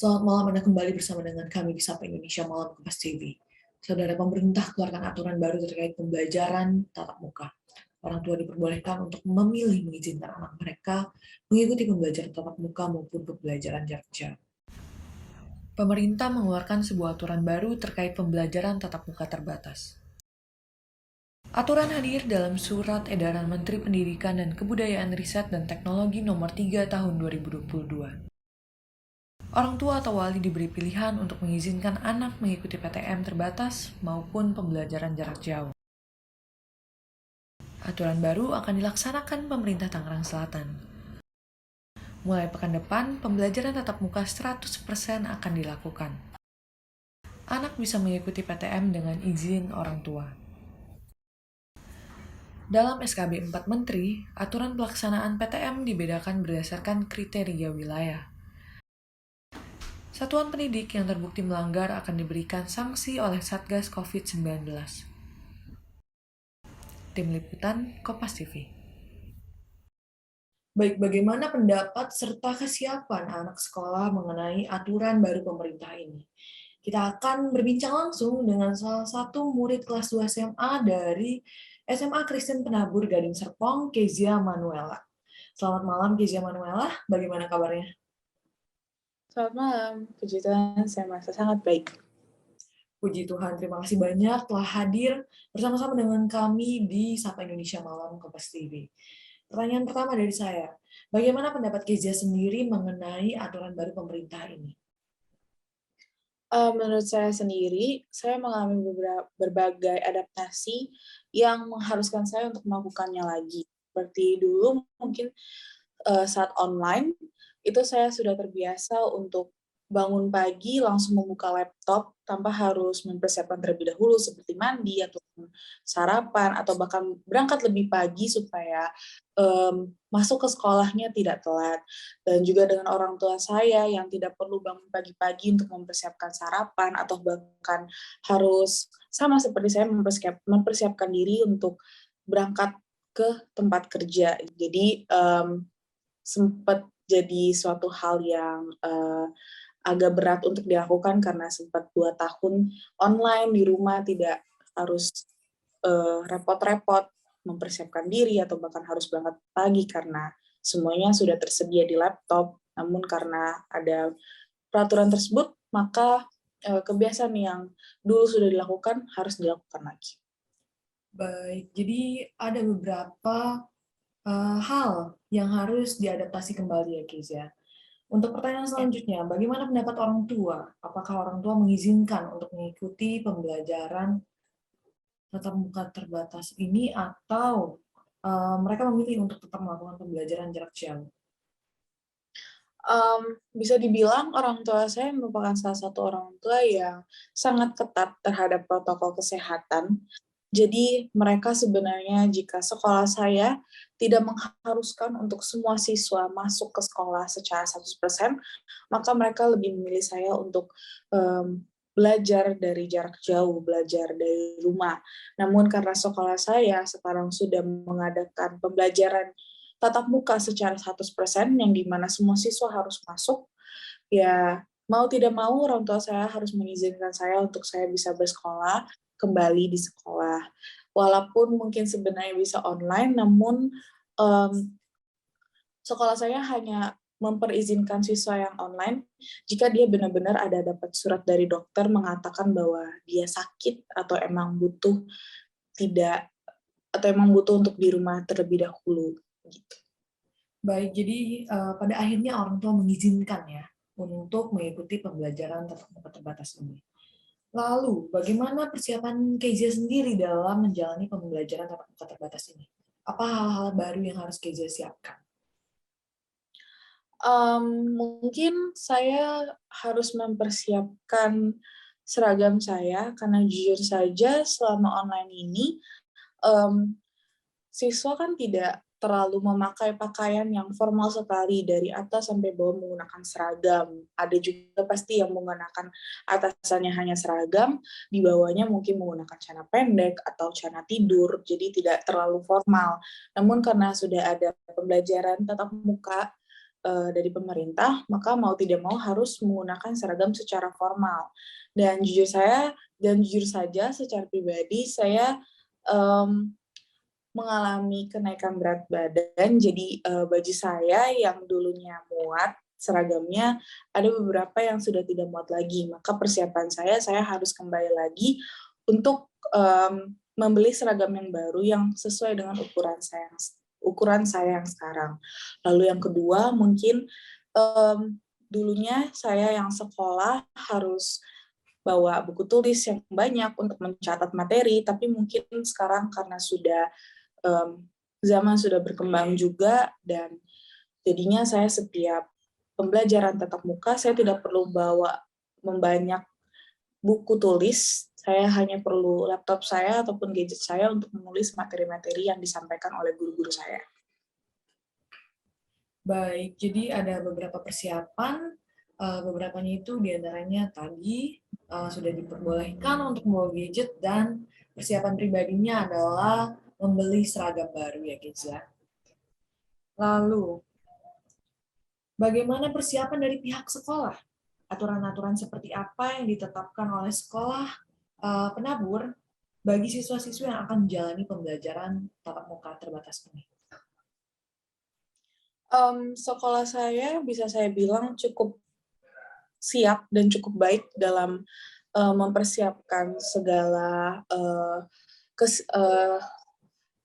Selamat malam, Anda kembali bersama dengan kami di Sapa Indonesia Malam Kompas TV. Saudara, pemerintah keluarkan aturan baru terkait pembelajaran tatap muka. Orang tua diperbolehkan untuk memilih mengizinkan anak mereka mengikuti pembelajaran tatap muka maupun pembelajaran jarak jauh. Pemerintah mengeluarkan sebuah aturan baru terkait pembelajaran tatap muka terbatas. Aturan hadir dalam Surat Edaran Menteri Pendidikan dan Kebudayaan Riset dan Teknologi Nomor 3 Tahun 2022. Orang tua atau wali diberi pilihan untuk mengizinkan anak mengikuti PTM terbatas maupun pembelajaran jarak jauh. Aturan baru akan dilaksanakan pemerintah Tangerang Selatan. Mulai pekan depan, pembelajaran tatap muka 100% akan dilakukan. Anak bisa mengikuti PTM dengan izin orang tua. Dalam SKB 4 Menteri, aturan pelaksanaan PTM dibedakan berdasarkan kriteria wilayah. Satuan pendidik yang terbukti melanggar akan diberikan sanksi oleh Satgas COVID-19. Tim Liputan, Kompas TV. Baik, bagaimana pendapat serta kesiapan anak sekolah mengenai aturan baru pemerintah ini? Kita akan berbincang langsung dengan salah satu murid kelas 2 SMA dari SMA Kristen Penabur Gading Serpong, Kezia Manuela. Selamat malam, Kezia Manuela. Bagaimana kabarnya? Selamat malam, puji Tuhan saya merasa sangat baik. Puji Tuhan, terima kasih banyak telah hadir bersama-sama dengan kami di Sapa Indonesia Malam Kompas TV. Pertanyaan pertama dari saya, bagaimana pendapat Kezia sendiri mengenai aturan baru pemerintah ini? Menurut saya sendiri, saya mengalami berbagai adaptasi yang mengharuskan saya untuk melakukannya lagi. Seperti dulu mungkin saat online, itu saya sudah terbiasa untuk bangun pagi langsung membuka laptop tanpa harus mempersiapkan terlebih dahulu seperti mandi atau sarapan atau bahkan berangkat lebih pagi supaya masuk ke sekolahnya tidak telat. Dan juga dengan orang tua saya yang tidak perlu bangun pagi-pagi untuk mempersiapkan sarapan atau bahkan harus sama seperti saya mempersiapkan diri untuk berangkat ke tempat kerja. Jadi sempat jadi suatu hal yang agak berat untuk dilakukan karena sempat 2 tahun online di rumah, tidak harus repot-repot mempersiapkan diri atau bahkan harus berangkat pagi karena semuanya sudah tersedia di laptop. Namun karena ada peraturan tersebut, maka kebiasaan yang dulu sudah dilakukan harus dilakukan lagi. Baik, jadi ada beberapa hal yang harus diadaptasi kembali ya, Kezia. Untuk pertanyaan selanjutnya, bagaimana pendapat orang tua? Apakah orang tua mengizinkan untuk mengikuti pembelajaran tatap muka terbatas ini atau mereka memilih untuk tetap melakukan pembelajaran jarak jauh? Bisa dibilang orang tua saya merupakan salah satu orang tua yang sangat ketat terhadap protokol kesehatan. Jadi mereka sebenarnya jika sekolah saya tidak mengharuskan untuk semua siswa masuk ke sekolah secara 100%, maka mereka lebih memilih saya untuk belajar dari jarak jauh, belajar dari rumah. Namun karena sekolah saya sekarang sudah mengadakan pembelajaran tatap muka secara 100% yang dimana semua siswa harus masuk, ya mau tidak mau orang tua saya harus mengizinkan saya untuk saya bisa bersekolah kembali di sekolah. Walaupun mungkin sebenarnya bisa online, namun um, sekolah saya hanya memperizinkan siswa yang online jika dia benar-benar ada dapat surat dari dokter mengatakan bahwa dia sakit atau emang butuh tidak atau emang butuh untuk di rumah terlebih dahulu gitu. Baik, jadi pada akhirnya orang tua mengizinkan ya untuk mengikuti pembelajaran tatap muka terbatas ini. Lalu, bagaimana persiapan Kezia sendiri dalam menjalani pembelajaran tatap muka terbatas ini? Apa hal-hal baru yang harus Kezia siapkan? Mungkin saya harus mempersiapkan seragam saya karena jujur saja selama online ini siswa kan tidak terlalu memakai pakaian yang formal sekali dari atas sampai bawah menggunakan seragam. Ada juga pasti yang menggunakan atasannya hanya seragam, di bawahnya mungkin menggunakan celana pendek atau celana tidur, jadi tidak terlalu formal. Namun karena sudah ada pembelajaran tatap muka dari pemerintah, maka mau tidak mau harus menggunakan seragam secara formal. Dan jujur saja secara pribadi saya mengalami kenaikan berat badan. Jadi baju saya yang dulunya muat seragamnya ada beberapa yang sudah tidak muat lagi. Maka persiapan saya harus kembali lagi untuk membeli seragam yang baru yang sesuai dengan ukuran saya yang sekarang. Lalu yang kedua mungkin dulunya saya yang sekolah harus bawa buku tulis yang banyak untuk mencatat materi, tapi mungkin sekarang karena zaman sudah berkembang juga, dan jadinya saya setiap pembelajaran tatap muka saya tidak perlu bawa membanyak buku tulis, saya hanya perlu laptop saya ataupun gadget saya untuk menulis materi-materi yang disampaikan oleh guru-guru saya. Baik, jadi ada beberapa persiapan, beberapanya itu diantaranya tadi sudah diperbolehkan untuk membawa gadget dan persiapan pribadinya adalah membeli seragam baru ya guys ya. Lalu, bagaimana persiapan dari pihak sekolah? Aturan-aturan seperti apa yang ditetapkan oleh sekolah penabur bagi siswa-siswa yang akan menjalani pembelajaran tatap muka terbatas ini? Sekolah saya bisa saya bilang cukup siap dan cukup baik dalam mempersiapkan segala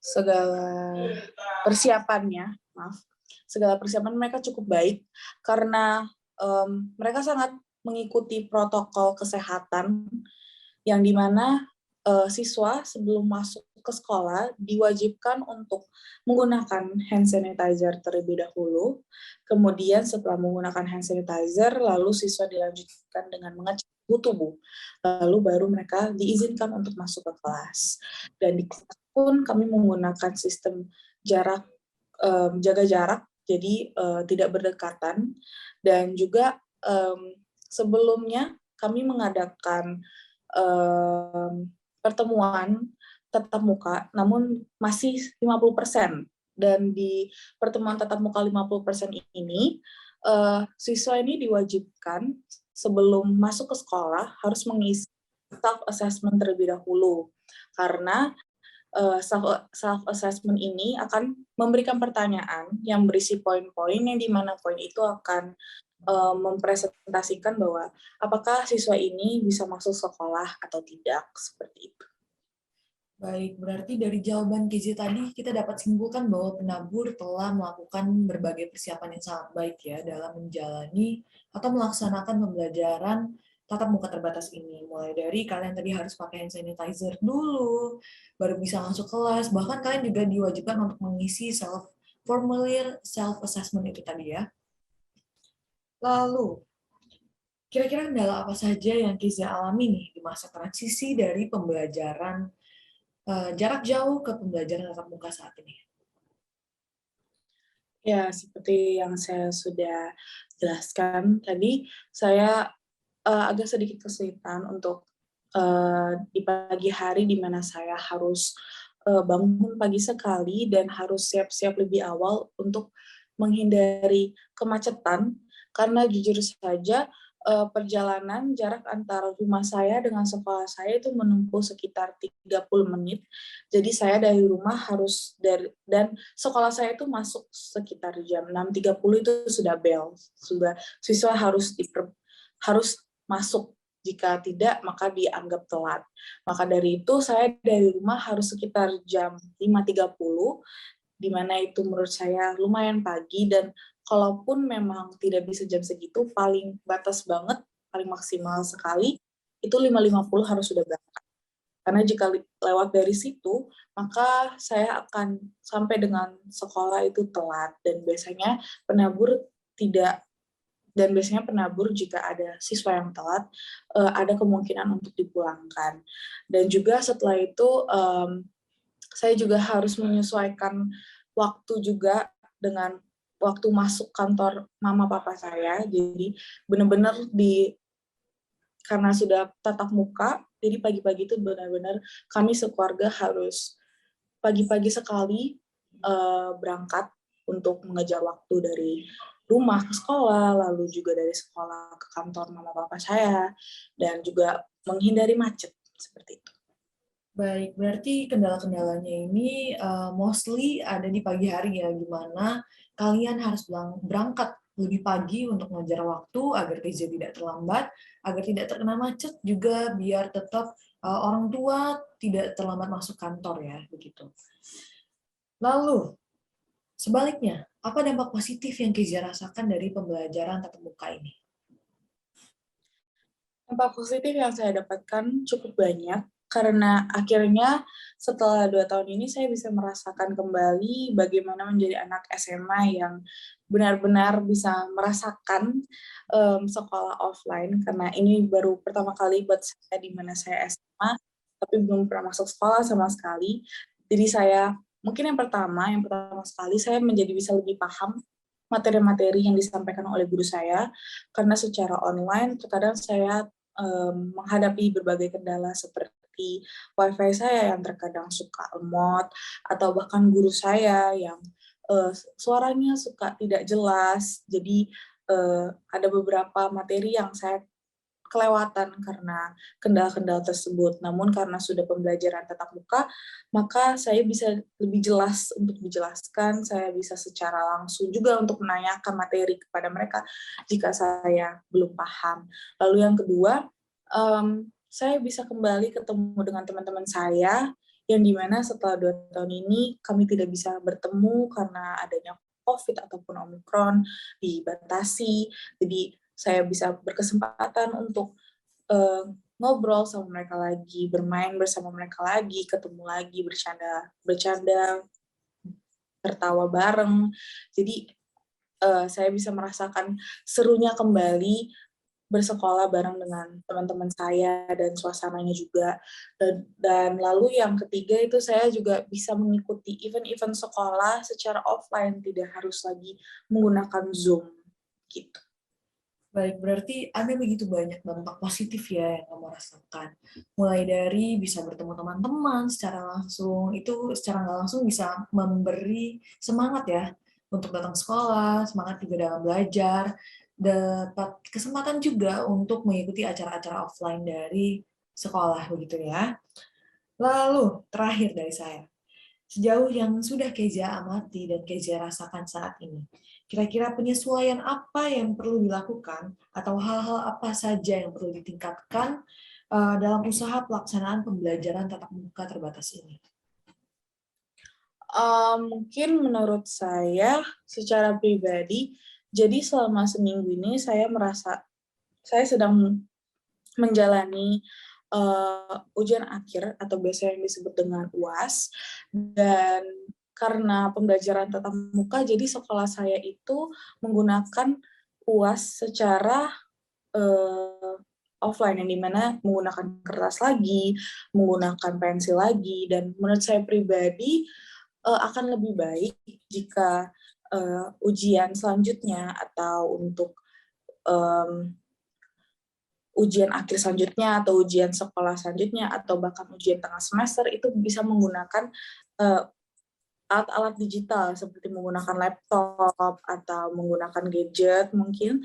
segala persiapannya, segala persiapan mereka cukup baik karena mereka sangat mengikuti protokol kesehatan yang dimana siswa sebelum masuk ke sekolah diwajibkan untuk menggunakan hand sanitizer terlebih dahulu. Kemudian setelah menggunakan hand sanitizer, lalu siswa dilanjutkan dengan mengecek suhu tubuh. Lalu baru mereka diizinkan untuk masuk ke kelas. Dan di kelas pun kami menggunakan sistem jaga jarak, jadi tidak berdekatan. Dan juga sebelumnya kami mengadakan pertemuan tatap muka, namun masih 50%. Dan di pertemuan tatap muka 50% ini, siswa ini diwajibkan sebelum masuk ke sekolah harus mengisi self-assessment terlebih dahulu. Karena self-assessment ini akan memberikan pertanyaan yang berisi poin-poin yang dimana poin itu akan mempresentasikan bahwa apakah siswa ini bisa masuk sekolah atau tidak, seperti itu. Baik, berarti dari jawaban Kizi tadi kita dapat simpulkan bahwa penabur telah melakukan berbagai persiapan yang sangat baik ya dalam menjalani atau melaksanakan pembelajaran tatap muka terbatas ini. Mulai dari kalian tadi harus pakai hand sanitizer dulu, baru bisa masuk kelas, bahkan kalian juga diwajibkan untuk mengisi formulir self-assessment itu tadi ya. Lalu, kira-kira kendala apa saja yang Kizi alami nih di masa transisi dari pembelajaran jarak jauh ke pembelajaran tatap muka saat ini? Ya, seperti yang saya sudah jelaskan tadi, saya agak sedikit kesulitan untuk di pagi hari di mana saya harus bangun pagi sekali dan harus siap-siap lebih awal untuk menghindari kemacetan, karena jujur saja perjalanan jarak antara rumah saya dengan sekolah saya itu menempuh sekitar 30 menit. Jadi saya dari rumah dan sekolah saya itu masuk sekitar jam 6.30 itu sudah bel. Sudah siswa harus masuk. Jika tidak, maka dianggap telat. Maka dari itu saya dari rumah harus sekitar jam 5.30, di mana itu menurut saya lumayan pagi, dan kalaupun memang tidak bisa jam segitu, paling batas banget, paling maksimal sekali, itu 5.50 harus sudah berangkat. Karena jika lewat dari situ, maka saya akan sampai dengan sekolah itu telat, dan biasanya penabur jika ada siswa yang telat, ada kemungkinan untuk dipulangkan. Dan juga setelah itu, saya juga harus menyesuaikan waktu juga dengan waktu masuk kantor mama papa saya. Jadi benar-benar karena sudah tatap muka, jadi pagi-pagi itu benar-benar kami sekeluarga harus pagi-pagi sekali berangkat untuk mengejar waktu dari rumah ke sekolah, lalu juga dari sekolah ke kantor mama papa saya, dan juga menghindari macet seperti itu. Baik, berarti kendala-kendalanya ini mostly ada di pagi hari ya, gimana kalian harus berangkat lebih pagi untuk mengejar waktu agar kerja tidak terlambat, agar tidak terkena macet juga biar tetap orang tua tidak terlambat masuk kantor ya, begitu. Lalu, sebaliknya, apa dampak positif yang Kezia rasakan dari pembelajaran tatap muka ini? Dampak positif yang saya dapatkan cukup banyak, karena akhirnya setelah 2 tahun ini saya bisa merasakan kembali bagaimana menjadi anak SMA yang benar-benar bisa merasakan sekolah offline, karena ini baru pertama kali buat saya di mana saya SMA, tapi belum pernah masuk sekolah sama sekali. Jadi mungkin yang pertama sekali saya menjadi bisa lebih paham materi-materi yang disampaikan oleh guru saya, karena secara online terkadang saya menghadapi berbagai kendala seperti WiFi saya yang terkadang suka lemot, atau bahkan guru saya yang suaranya suka tidak jelas. Jadi ada beberapa materi yang saya kelewatan karena kendala-kendala tersebut. Namun karena sudah pembelajaran tatap muka, maka saya bisa lebih jelas untuk dijelaskan, saya bisa secara langsung juga untuk menanyakan materi kepada mereka jika saya belum paham. Lalu yang kedua, saya bisa kembali ketemu dengan teman-teman saya, yang dimana setelah 2 tahun ini kami tidak bisa bertemu karena adanya COVID ataupun Omikron, dibatasi. Jadi saya bisa berkesempatan untuk ngobrol sama mereka lagi, bermain bersama mereka lagi, ketemu lagi, bercanda, tertawa bareng. Jadi saya bisa merasakan serunya kembali bersekolah bareng dengan teman-teman saya dan suasananya juga. Dan lalu yang ketiga itu saya juga bisa mengikuti event-event sekolah secara offline, tidak harus lagi menggunakan Zoom gitu. Baik, berarti ada begitu banyak dampak positif ya yang kamu rasakan. Mulai dari bisa bertemu teman-teman secara langsung, itu secara nggak langsung bisa memberi semangat ya untuk datang sekolah, semangat juga dalam belajar, dapat kesempatan juga untuk mengikuti acara-acara offline dari sekolah, begitu ya. Lalu, terakhir dari saya, sejauh yang sudah Kezia amati dan Kezia rasakan saat ini, kira-kira penyesuaian apa yang perlu dilakukan atau hal-hal apa saja yang perlu ditingkatkan dalam usaha pelaksanaan pembelajaran tatap muka terbatas ini? Mungkin menurut saya secara pribadi, jadi selama seminggu ini saya merasa saya sedang menjalani ujian akhir atau biasa yang disebut dengan UAS, dan karena pembelajaran tatap muka, jadi sekolah saya itu menggunakan UAS secara offline, yang dimana menggunakan kertas lagi, menggunakan pensil lagi, dan menurut saya pribadi akan lebih baik jika ujian selanjutnya atau untuk ujian akhir selanjutnya atau ujian sekolah selanjutnya atau bahkan ujian tengah semester itu bisa menggunakan alat-alat digital seperti menggunakan laptop atau menggunakan gadget mungkin,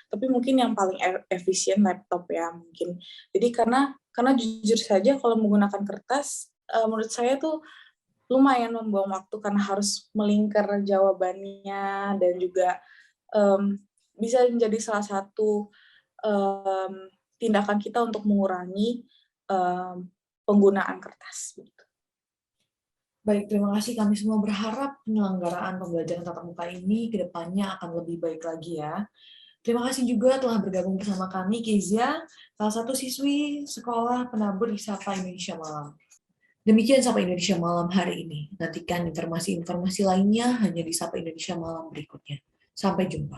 tapi mungkin yang paling efisien laptop ya mungkin. Jadi karena jujur saja kalau menggunakan kertas menurut saya tuh lumayan membuang waktu karena harus melingkar jawabannya, dan juga bisa menjadi salah satu tindakan kita untuk mengurangi penggunaan kertas. Baik, terima kasih. Kami semua berharap penyelenggaraan pembelajaran tatap muka ini ke depannya akan lebih baik lagi ya. Terima kasih juga telah bergabung bersama kami, Kezia, salah satu siswi sekolah penabur di Sapa Indonesia Malam. Demikian Sapa Indonesia Malam hari ini. Nantikan informasi-informasi lainnya hanya di Sapa Indonesia Malam berikutnya. Sampai jumpa.